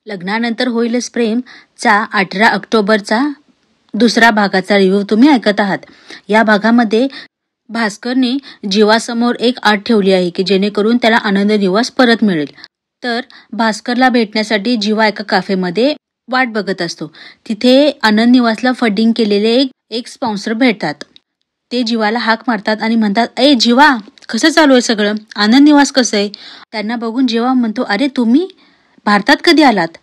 लग्नानंतर होईलच प्रेम चा 18 ऑक्टोबरचा दुसरा भागाचा रिव्ह्यू तुम्ही ऐकत आहात। या भागामध्ये भास्करने जीवासमोर एक अट ठेवली आहे की जेणेकरून त्याला आनंद निवास परत मिळेल। तर भास्करला भेटण्यासाठी जीवा एका कॅफेमध्ये वाट बघत असतो। तिथे आनंद निवासला फंडिंग केलेले एक स्पॉन्सर भेटतात। ते जीवाला हाक मारतात आणि म्हणतात, "ए जीवा, कसं चालू आहे सगळं? आनंद निवास कसं आहे?" त्यांना बघून जीवा म्हणतो, "अरे तुम्ही भारतात कधी आलात?"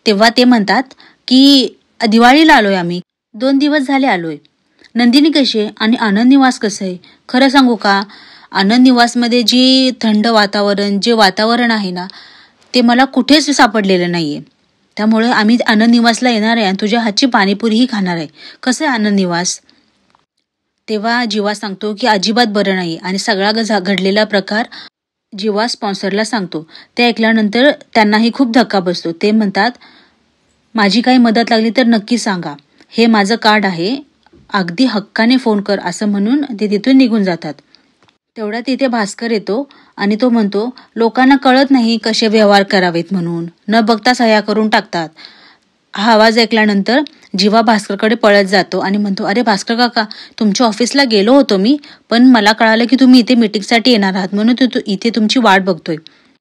तेव्हा ते म्हणतात की दिवाळीला आलोय आम्ही, 2 दिवस झाले आलोय। नंदिनी कशी आहे आणि आनंद निवास कसं आहे? खरं सांगू का, आनंद निवासमध्ये जी थंड वातावरण जे वातावरण आहे ना, ते मला कुठेच सापडलेलं नाहीये। त्यामुळे आम्ही आनंद निवासला येणार आहे आणि तुझ्या हातची पाणीपुरीही खाणार आहे। कसं आहे आनंद निवास? तेव्हा जीवा सांगतो की अजिबात बरं नाही आणि सगळा घडलेला प्रकार जीवा स्पॉन्सरला सांगतो। ते ऐकल्यानंतर त्यांनाही खूप धक्का बसतो। ते म्हणतात, "माझी काही मदत लागली तर नक्की सांगा, हे माझं कार्ड आहे, अगदी हक्काने फोन कर," असं म्हणून ते तिथून निघून जातात। तेवढ्या तिथे भास्कर येतो आणि तो म्हणतो, "लोकांना कळत नाही कसे व्यवहार करावेत म्हणून, न बघता सह्या करून टाकतात." हा आवाज ऐकल्यानंतर जीवा भास्करकडे पळत जातो आणि म्हणतो, "अरे भास्कर काका, तुमच्या ऑफिसला गेलो होतो मी, पण मला कळालं की तुम्ही इथे मीटिंगसाठी येणार आहात, म्हणून इथे तुमची वाट बघतोय."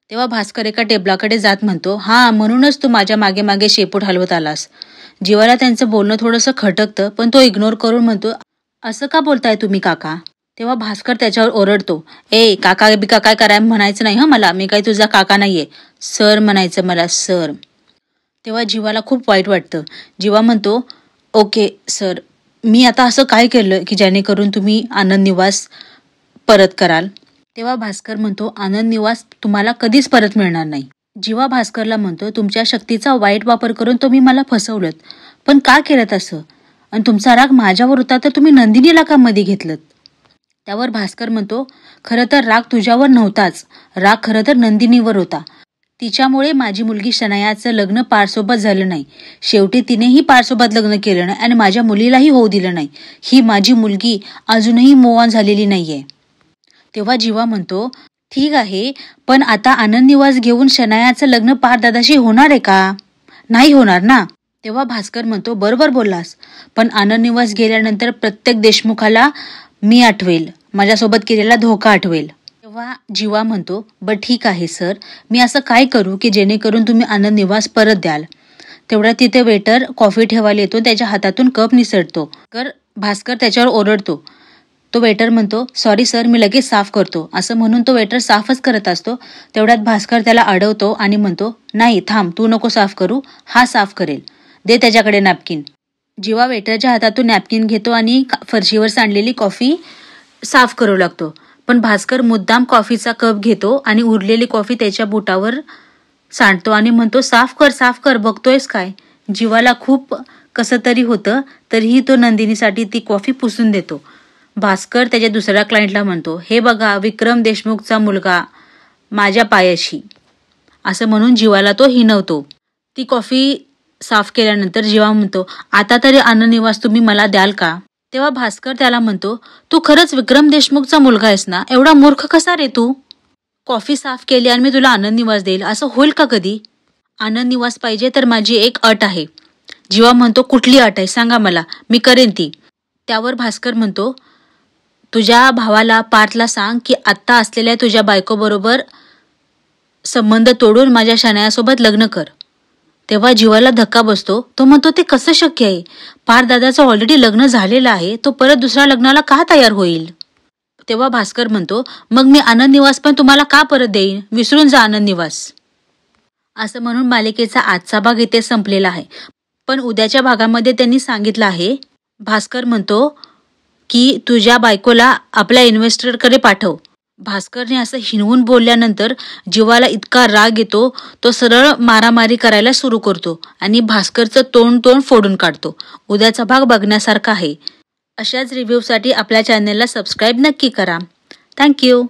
तेव्हा भास्कर एका टेबलाकडे जात म्हणतो, "हा, म्हणूनच तू माझ्या मागे मागे शेपूट हलवत आलास." जीवाला त्यांचं बोलणं थोडंसं खटकतं, पण तो इग्नोर करून म्हणतो, "असं का बोलताय तुम्ही काका?" तेव्हा भास्कर त्याच्यावर ओरडतो, "ए काका बिका काय कराय म्हणायचं नाही मला, मी काही तुझा काका नाहीये, सर म्हणायचं मला, सर." तेव्हा जीवाला खूप वाईट वाटतं। जीवा म्हणतो, "ओके सर, मी आता असं काय केलं की जेणेकरून तुम्ही आनंद निवास परत कराल?" तेव्हा भास्कर म्हणतो, "आनंद निवास तुम्हाला कधीच परत मिळणार नाही." जीवा भास्करला म्हणतो, "तुमच्या शक्तीचा वाईट वापर करून तुम्ही मला फसवलत, पण का केलं असं? आणि तुमचा राग माझ्यावर होता तर तुम्ही नंदिनीला का मध्ये घेतलत?" त्यावर भास्कर म्हणतो, "खरं तर राग तुझ्यावर नव्हताच, राग खरं तर नंदिनीवर होता। तिच्यामुळे माझी मुलगी शनायाचं लग्न पारसोबत झालं नाही। शेवटी तिनेही पारसोबत लग्न केलं नाही आणि माझ्या मुलीलाही होऊ दिलं नाही। ही माझी मुलगी अजूनही मूव ऑन झालेली नाहीये." तेव्हा जीवा म्हणतो, "ठीक आहे, पण आता आनंद निवास घेऊन शनायाचं लग्न पारदादाशी होणार आहे का? नाही होणार ना." तेव्हा भास्कर म्हणतो, "बरोबर बोललास, पण आनंद निवास गेल्यानंतर प्रत्येक देशमुखाला मी आठवेल, माझ्यासोबत केलेला धोका आठवेल." तेव्हा जीवा म्हणतो, "बरं ठीक आहे सर, मी असं काय करू की जेणेकरून तुम्ही आनंद निवास परत द्याल?" तेवढ्या तिथे वेटर कॉफी ठेवायला येतो, त्याच्या हातातून कप निसटतो। भास्कर त्याच्यावर ओरडतो। तो वेटर म्हणतो, "सॉरी सर, मी लगेच साफ करतो," असं म्हणून तो वेटर साफच करत असतो। तेवढ्यात भास्कर त्याला अडवतो आणि म्हणतो, "नाही थांब, तू नको साफ करू, हा साफ करेल, दे त्याच्याकडे नॅपकिन." जीवा वेटरच्या हातातून नॅपकिन घेतो आणि फरशीवर सांडलेली कॉफी साफ करू लागतो। पण भास्कर मुद्दाम कॉफीचा कप घेतो आणि उरलेली कॉफी त्याच्या बुटावर सांडतो आणि म्हणतो, साफ कर, बघतोयस काय?" जीवाला खूप कसं तरी होतं, तरीही तो नंदिनीसाठी ती कॉफी पुसून देतो। भास्कर त्याच्या दुसऱ्या क्लायंटला म्हणतो, "हे बघा, विक्रम देशमुखचा मुलगा माझ्या पायाशी," असं म्हणून जीवाला तो हिणवतो। ती कॉफी साफ केल्यानंतर जीवा म्हणतो, "आता तरी आनंद निवास तुम्ही मला द्याल का?" तेव्हा भास्कर त्याला म्हणतो, "तू खरंच विक्रम देशमुखचा मुलगा आहेस ना? एवढा मूर्ख कसा रे तू? कॉफी साफ केली आणि मी तुला आनंद निवास देईल, असं होईल का कधी? आनंद निवास पाहिजे तर माझी एक अट आहे." जीवा म्हणतो, "कुठली अट आहे सांगा मला, मी करेन ती." त्यावर भास्कर म्हणतो, "तुझ्या भावाला पार्थला सांग की आत्ता असलेल्या तुझ्या बायकोबरोबर संबंध तोडून माझ्या शनायासोबत लग्न कर." तेव्हा जीवाला धक्का बसतो। तो म्हणतो, "ते कसं शक्य आहे? पार्थ दादाचं ऑलरेडी लग्न झालेलं आहे, तो परत दुसऱ्या लग्नाला का तयार होईल?" तेव्हा भास्कर म्हणतो, "मग मी आनंद निवास पण तुम्हाला का परत देईन? विसरून जा आनंद निवास." असं म्हणून मालिकेचा आजचा भाग इथे संपलेला आहे। पण उद्याच्या भागामध्ये त्यांनी सांगितलं आहे, भास्कर म्हणतो की तुझ्या बायकोला आपल्या इन्व्हेस्टरकडे पाठव. भास्करने असं हिणवून बोलल्यानंतर जीवाला इतका राग येतो, तो सरळ मारामारी करायला सुरू करतो आणि भास्करचं तोंड फोडून काढतो। उद्याचा भाग बघण्यासारखा आहे। अशाच रिव्ह्यूसाठी आपल्या चॅनलला सबस्क्राईब नक्की करा। थँक्यू.